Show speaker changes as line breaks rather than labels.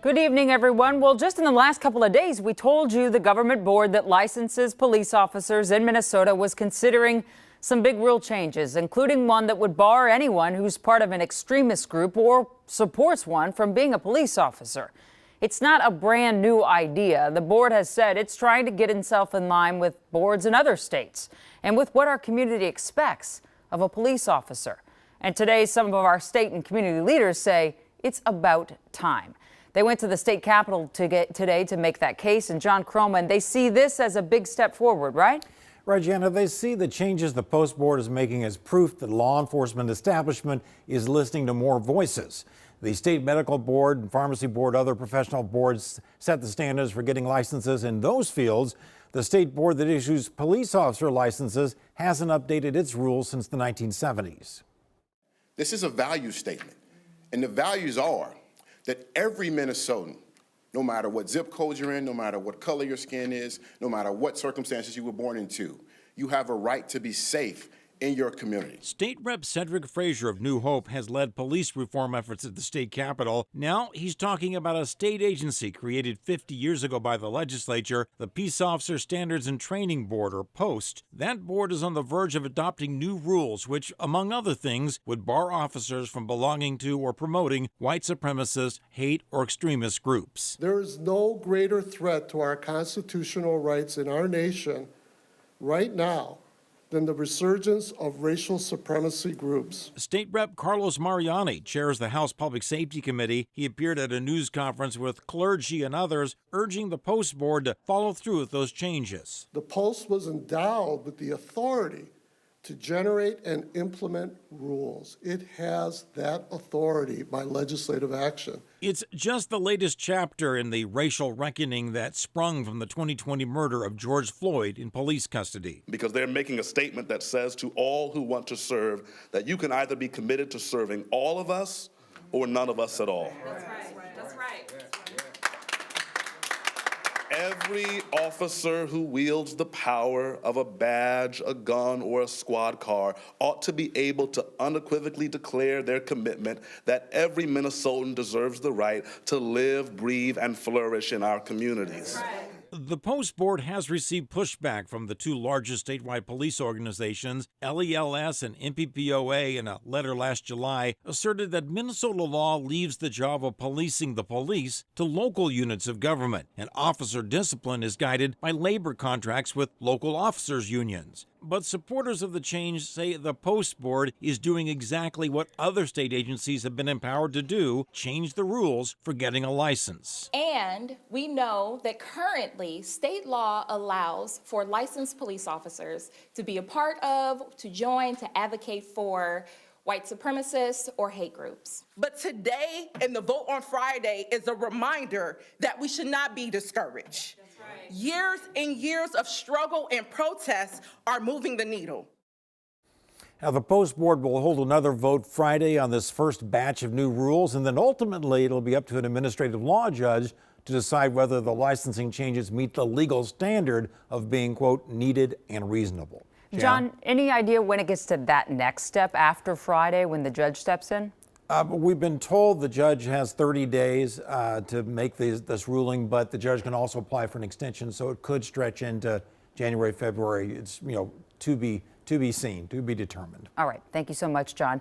Good evening, everyone. Well, just in the last couple of days, we told you the government board that licenses police officers in Minnesota was considering some big rule changes, including one that would bar anyone who's part of an extremist group or supports one from being a police officer. It's not a brand new idea. The board has said it's trying to get itself in line with boards in other states and with what our community expects of a police officer. And today, some of our state and community leaders say it's about time. They went to the state capitol today to make that case. And John Croman, they see this as a big step forward, right?
Right, Jana, they see the changes the Post Board is making as proof that law enforcement establishment is listening to more voices. The State Medical Board and Pharmacy Board, other professional boards set the standards for getting licenses in those fields. The state board that issues police officer licenses hasn't updated its rules since the 1970s.
This is a value statement, and the values are that every Minnesotan, no matter what zip code you're in, no matter what color your skin is, no matter what circumstances you were born into, you have a right to be safe in your community.
State Rep Cedric Frazier of New Hope has led police reform efforts at the state capitol. Now he's talking about a state agency created 50 years ago by the legislature, the Peace Officer Standards and Training Board, or POST. That board is on the verge of adopting new rules, which, among other things, would bar officers from belonging to or promoting white supremacist, hate, or extremist groups.
There is no greater threat to our constitutional rights in our nation right now than the resurgence of racial supremacy groups.
State Rep Carlos Mariani chairs the House Public Safety Committee. He appeared at a news conference with clergy and others, urging the Post Board to follow through with those changes.
The Post was endowed with the authority to generate and implement rules. It has that authority by legislative action.
It's just the latest chapter in the racial reckoning that sprung from the 2020 murder of George Floyd in police custody.
Because they're making a statement that says to all who want to serve that you can either be committed to serving all of us or none of us at all.
That's right. That's right.
Every officer who wields the power of a badge, a gun, or a squad car ought to be able to unequivocally declare their commitment that every Minnesotan deserves the right to live, breathe, and flourish in our communities.
The Post Board has received pushback from the two largest statewide police organizations. LELS and MPPOA, in a letter last July, asserted that Minnesota law leaves the job of policing the police to local units of government, and officer discipline is guided by labor contracts with local officers' unions. But supporters of the change say the Post Board is doing exactly what other state agencies have been empowered to do: change the rules for getting a license.
And we know that currently state law allows for licensed police officers to be a part of, to join, to advocate for white supremacists or hate groups.
But today and the vote on Friday is a reminder that we should not be discouraged. That's right. Years and years of struggle and protest are moving the needle.
Now, the Post Board will hold another vote Friday on this first batch of new rules, and then ultimately it'll be up to an administrative law judge to decide whether the licensing changes meet the legal standard of being, quote, needed and reasonable.
John, any idea when it gets to that next step after Friday, when the judge steps in?
We've been told the judge has 30 days to make this ruling, but the judge can also apply for an extension, so it could stretch into January, February. It's, to be seen, to be determined.
All right. Thank you so much, John.